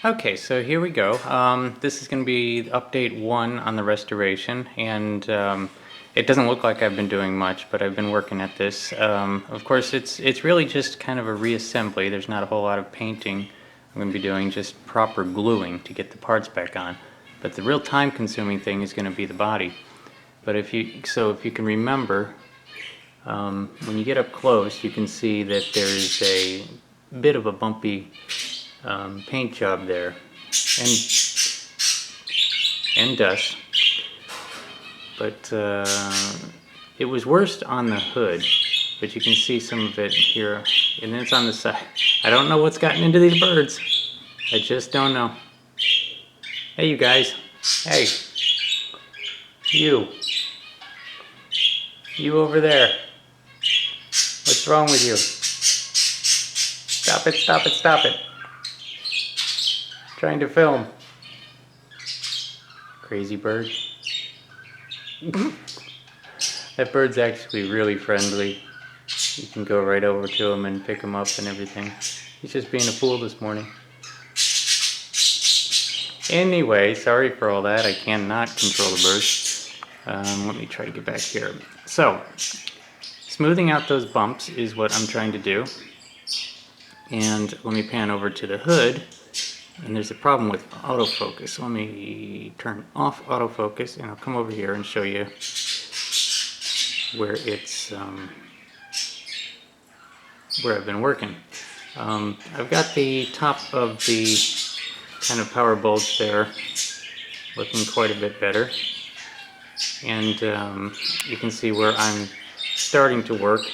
Okay, so here we go. This is going to be update 1 on the restoration, and it doesn't look like I've been doing much, but I've been working at this. Of course, it's really just kind of a reassembly. There's not a whole lot of painting I'm going to be doing, just proper gluing to get the parts back on. But the real time-consuming thing is going to be the body. But if you can remember, when you get up close, you can see that there's a bit of a bumpy paint job there, and dust, but it was worst on the hood, but you can see some of it here, and then it's on the side. I don't know what's gotten into these birds. I just don't know. Hey, you guys. Hey. You over there. What's wrong with you? Stop it, stop it, stop it. Trying to film. Crazy bird. That bird's actually really friendly. You can go right over to him and pick him up and everything. He's just being a fool this morning. Anyway, sorry for all that. I cannot control the birds. Let me try to get back here. So, smoothing out those bumps is what I'm trying to do. And let me pan over to the hood. And there's a problem with autofocus. Let me turn off autofocus, and I'll come over here and show you where it's where I've been working. I've got the top of the kind of power bulge there looking quite a bit better, and you can see where I'm starting to work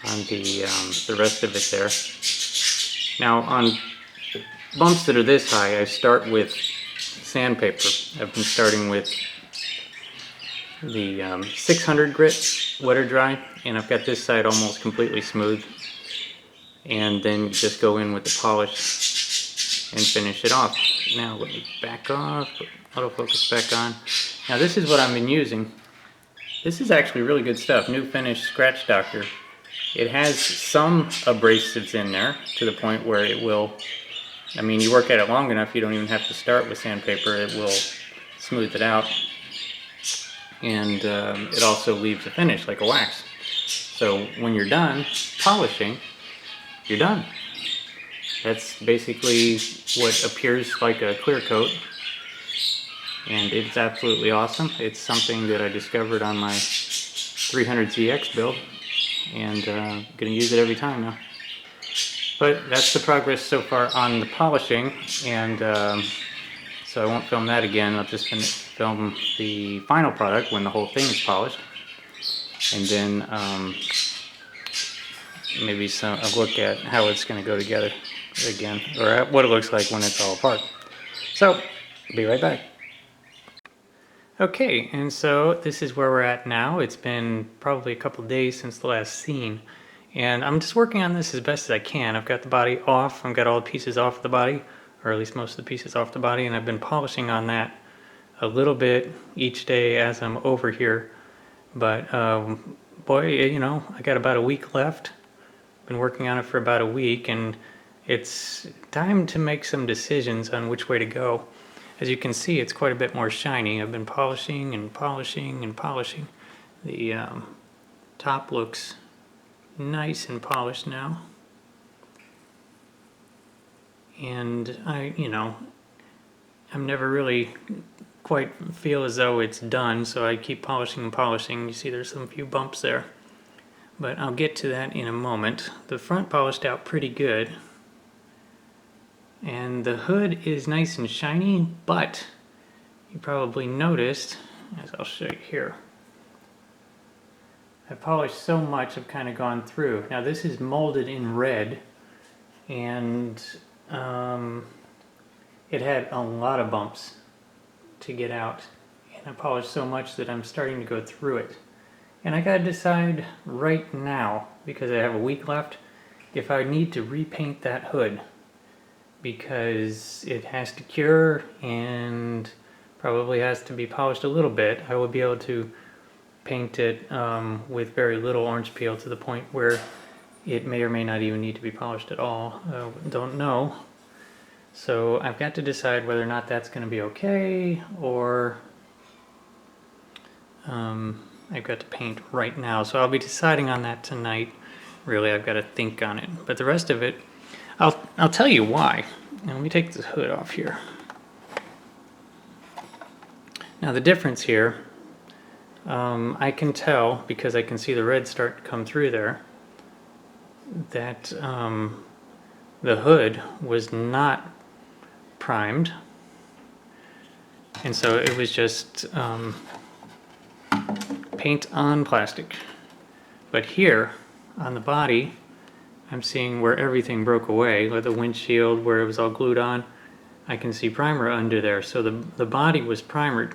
on the rest of it there. Now on bumps that are this high, I start with sandpaper. I've been starting with the 600 grit wet or dry, and I've got this side almost completely smooth, and then just go in with the polish and finish it off. Now let me back off, put autofocus back on. Now this is what I've been using. This is actually really good stuff, New Finish Scratch Doctor. It has some abrasives in there to the point where it will, I mean, you work at it long enough, you don't even have to start with sandpaper. It will smooth it out, and it also leaves a finish like a wax. So when you're done polishing, you're done. That's basically what appears like a clear coat, and it's absolutely awesome. It's something that I discovered on my 300ZX build, and I'm going to use it every time now. But that's the progress so far on the polishing, and so I won't film that again. I'll just film the final product when the whole thing is polished, and then maybe a look at how it's going to go together again, or what it looks like when it's all apart. So, be right back. Okay, and so this is where we're at now. It's been probably a couple days since the last scene. And I'm just working on this as best as I can. I've got the body off, I've got all the pieces off the body, or at least most of the pieces off the body, and I've been polishing on that a little bit each day as I'm over here. But boy, you know, I got about a week left. Been working on it for about a week, and it's time to make some decisions on which way to go. As you can see, it's quite a bit more shiny. I've been polishing and polishing and polishing. The top looks nice and polished now, and I'm never really quite feel as though it's done, so I keep polishing and polishing. You see there's some few bumps there, but I'll get to that in a moment. The front polished out pretty good, and the hood is nice and shiny, but you probably noticed, as I'll show you here, I polished so much I've kind of gone through. Now this is molded in red, and it had a lot of bumps to get out, and I polished so much that I'm starting to go through it. And I gotta decide right now, because I have a week left, if I need to repaint that hood, because it has to cure and probably has to be polished a little bit. I will be able to paint it with very little orange peel to the point where it may or may not even need to be polished at all. Don't know. So I've got to decide whether or not that's going to be okay, or I've got to paint right now. So I'll be deciding on that tonight. Really, I've got to think on it. But the rest of it, I'll tell you why. Now let me take this hood off here. Now the difference here, I can tell, because I can see the red start to come through there, that the hood was not primed, and so it was just paint on plastic. But here on the body, I'm seeing where everything broke away, like the windshield where it was all glued on. I can see primer under there, so the body was primered,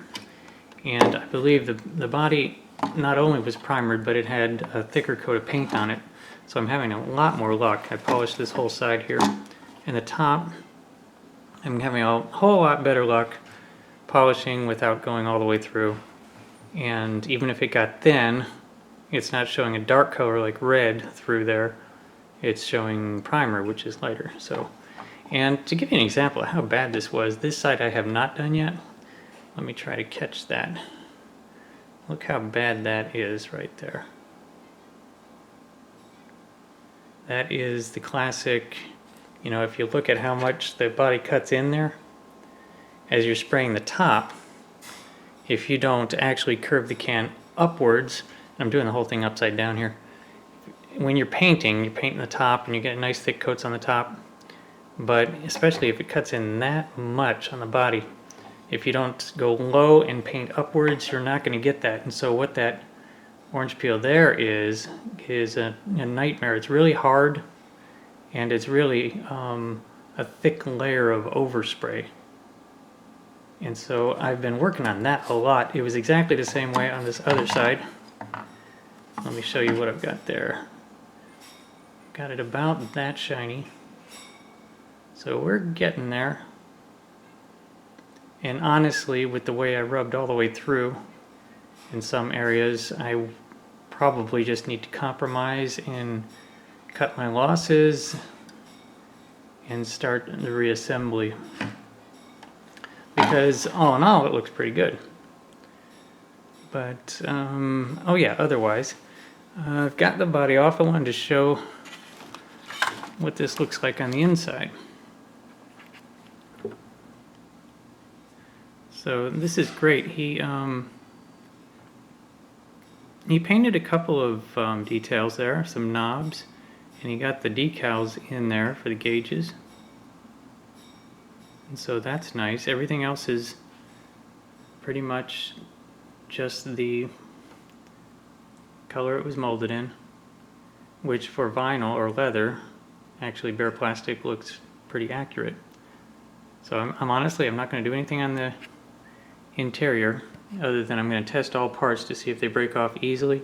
and I believe the body not only was primered, but it had a thicker coat of paint on it. So I'm having a lot more luck. I polished this whole side here, and the top, I'm having a whole lot better luck polishing without going all the way through. And even if it got thin, it's not showing a dark color like red through there. It's showing primer, which is lighter. So, and to give you an example of how bad this was, this side I have not done yet. Let me try to catch that. Look how bad that is right there. That is the classic, you know, if you look at how much the body cuts in there, as you're spraying the top, if you don't actually curve the can upwards, and I'm doing the whole thing upside down here, when you're painting the top and you get nice thick coats on the top, but especially if it cuts in that much on the body, if you don't go low and paint upwards, you're not going to get that. And so what that orange peel there is a nightmare. It's really hard, and it's really a thick layer of overspray. And so I've been working on that a lot. It was exactly the same way on this other side. Let me show you what I've got there. Got it about that shiny. So we're getting there. And honestly, with the way I rubbed all the way through, in some areas, I probably just need to compromise and cut my losses and start the reassembly. Because all in all, it looks pretty good. But, oh yeah, otherwise, I've got the body off. I wanted to show what this looks like on the inside. So this is great. He painted a couple of details there, some knobs, and he got the decals in there for the gauges. And so that's nice. Everything else is pretty much just the color it was molded in, which for vinyl or leather, actually bare plastic looks pretty accurate. So I'm honestly, I'm not going to do anything on the interior other than I'm going to test all parts to see if they break off easily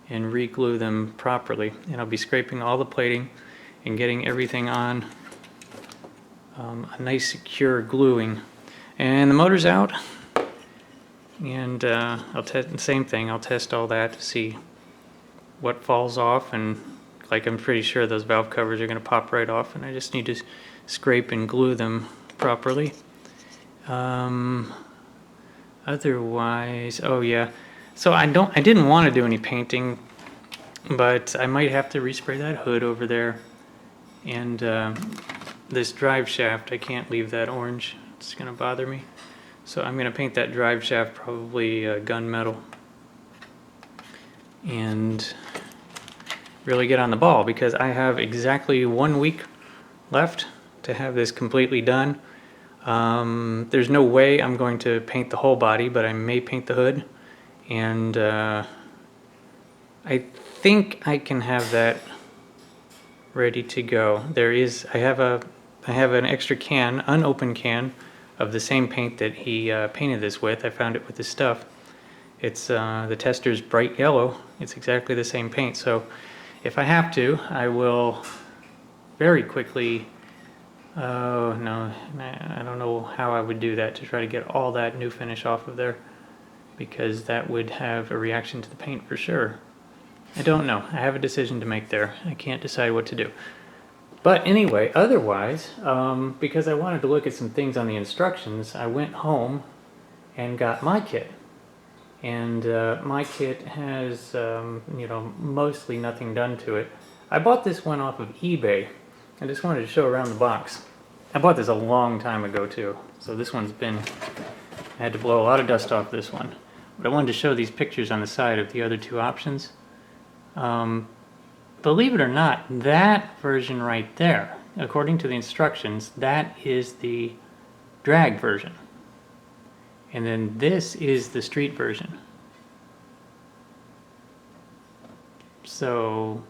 and re-glue them properly. And I'll be scraping all the plating and getting everything on a nice secure gluing. And the motor's out, and I'll test the same thing. I'll test all that to see what falls off, and like I'm pretty sure those valve covers are going to pop right off, and I just need to scrape and glue them properly. Otherwise, oh yeah, so I didn't want to do any painting, but I might have to respray that hood over there, and this drive shaft, I can't leave that orange. It's going to bother me. So I'm going to paint that drive shaft probably gunmetal and really get on the ball, because I have exactly 1 week left to have this completely done. There's no way I'm going to paint the whole body, but I may paint the hood, and I think I can have that ready to go. I have an extra can, unopened can, of the same paint that he painted this with. I found it with his stuff. It's the tester's bright yellow. It's exactly the same paint. So if I have to, I will very quickly, oh no, I don't know how I would do that to try to get all that new finish off of there, because that would have a reaction to the paint for sure. I don't know. I have a decision to make there. I can't decide what to do. But anyway, otherwise, because I wanted to look at some things on the instructions, I went home and got my kit. And my kit has, mostly nothing done to it. I bought this one off of eBay. I just wanted to show around the box. I bought this a long time ago too, so this one's been, I had to blow a lot of dust off this one. But I wanted to show these pictures on the side of the other two options. Believe it or not, that version right there, according to the instructions, that is the drag version. And then this is the street version. So,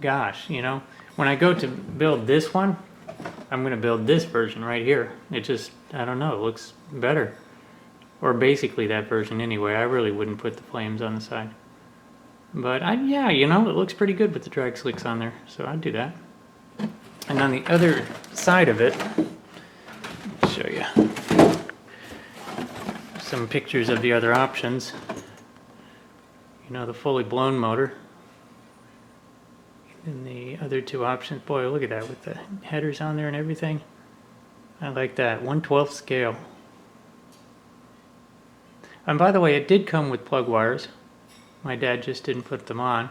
gosh, when I go to build this one, I'm going to build this version right here. It just, I don't know, it looks better. Or basically that version anyway. I really wouldn't put the flames on the side. But, it looks pretty good with the drag slicks on there. So I'd do that. And on the other side of it, I'll show you some pictures of the other options. The fully blown motor. And the other two options, boy, look at that with the headers on there and everything. I like that, 1/12 scale. And by the way, it did come with plug wires. My dad just didn't put them on.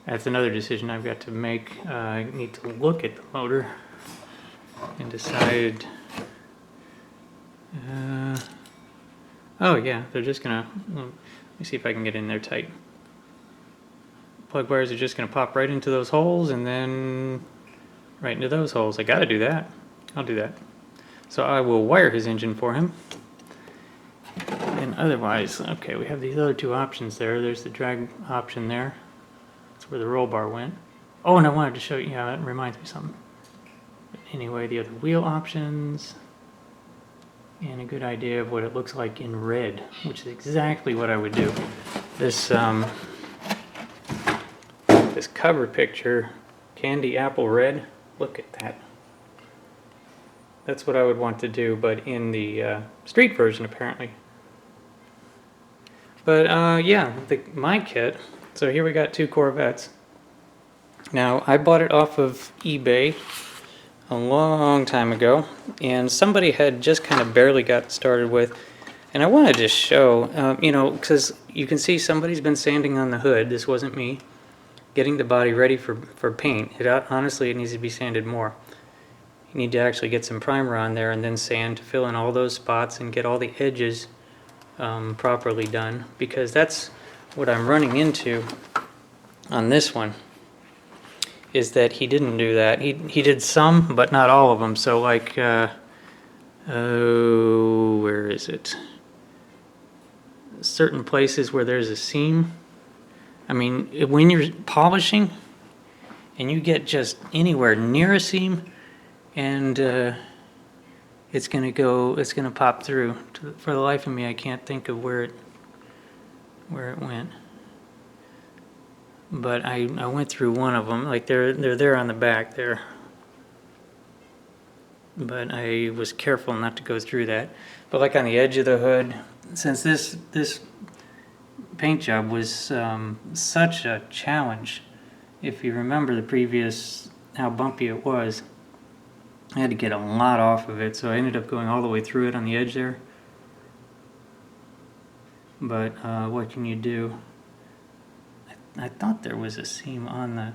That's another decision I've got to make. I need to look at the motor and decide. Oh yeah, they're just gonna, let me see if I can get in there tight. Plug wires are just going to pop right into those holes and then right into those holes. I got to do that. I'll do that. So I will wire his engine for him. And otherwise, okay, we have these other two options there. There's the drag option there. That's where the roll bar went. Oh, and I wanted to show you, yeah, that reminds me of something. But anyway, the other wheel options. And a good idea of what it looks like in red, which is exactly what I would do. This cover picture, candy apple red, look at that. That's what I would want to do, but in the street version apparently. But my kit, so here we got two Corvettes. Now I bought it off of eBay a long time ago, and somebody had just kind of barely got started with, and I wanted to show, because you can see somebody's been sanding on the hood. This wasn't me. Getting the body ready for paint. Honestly, it needs to be sanded more. You need to actually get some primer on there and then sand to fill in all those spots and get all the edges properly done, because that's what I'm running into on this one, is that he didn't do that. He did some, but not all of them. So like, where is it? Certain places where there's a seam, I mean, when you're polishing and you get just anywhere near a seam, and it's gonna pop through. For the life of me, I can't think of where it went. But I went through one of them, like they're there on the back there. But I was careful not to go through that. But like on the edge of the hood, since this paint job was such a challenge, if you remember the previous, how bumpy it was, I had to get a lot off of it, so I ended up going all the way through it on the edge there. But what can you do? I thought there was a seam on the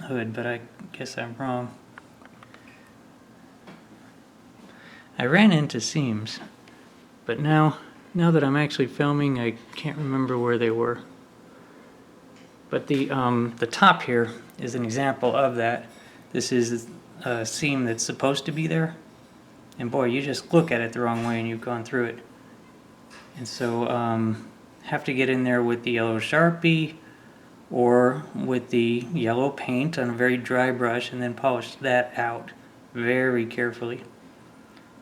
hood, but I guess I'm wrong. I ran into seams, but now that I'm actually filming, I can't remember where they were. But the top here is an example of that. This is a seam that's supposed to be there, and boy, you just look at it the wrong way and you've gone through it. And so have to get in there with the yellow Sharpie or with the yellow paint on a very dry brush, and then polish that out very carefully.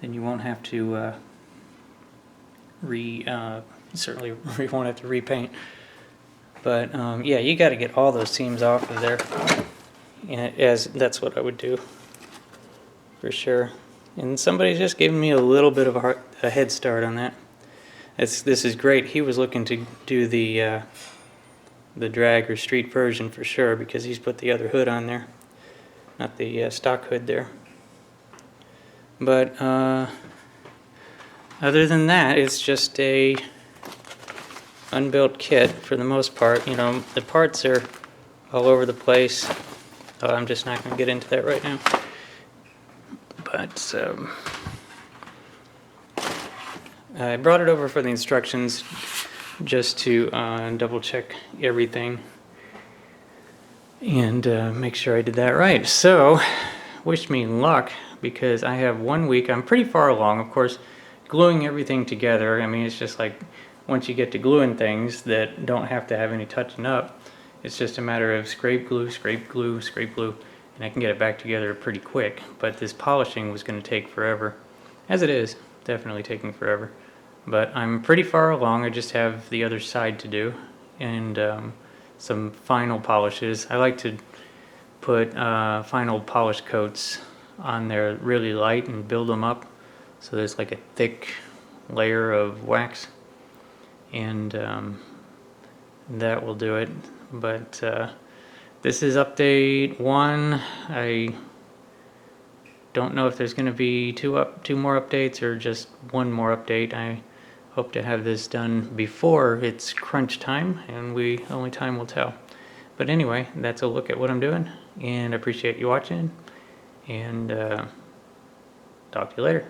Then you won't have to certainly we won't have to repaint. But yeah, you got to get all those seams off of there, and that's what I would do for sure. And somebody's just giving me a little bit of a head start on that. This is great. He was looking to do the drag or street version for sure, because he's put the other hood on there. not the stock hood there. But other than that, it's just a unbuilt kit for the most part. You know, the parts are all over the place. Oh, I'm just not going to get into that right now. But I brought it over for the instructions just to double check everything and make sure I did that right. So, wish me luck, because I have 1 week. I'm pretty far along, of course. Gluing everything together, I mean, it's just like once you get to gluing things that don't have to have any touching up, it's just a matter of scrape glue, scrape glue, scrape glue, and I can get it back together pretty quick. But this polishing was going to take forever, as it is, definitely taking forever. But I'm pretty far along. I just have the other side to do, and some final polishes. I like to put final polish coats on there really light and build them up so there's like a thick layer of wax, and that will do it. But this is update 1. I don't know if there's going to be two more updates or just one more update. I hope to have this done before it's crunch time, and only time will tell. But anyway, that's a look at what I'm doing, and I appreciate you watching, and talk to you later.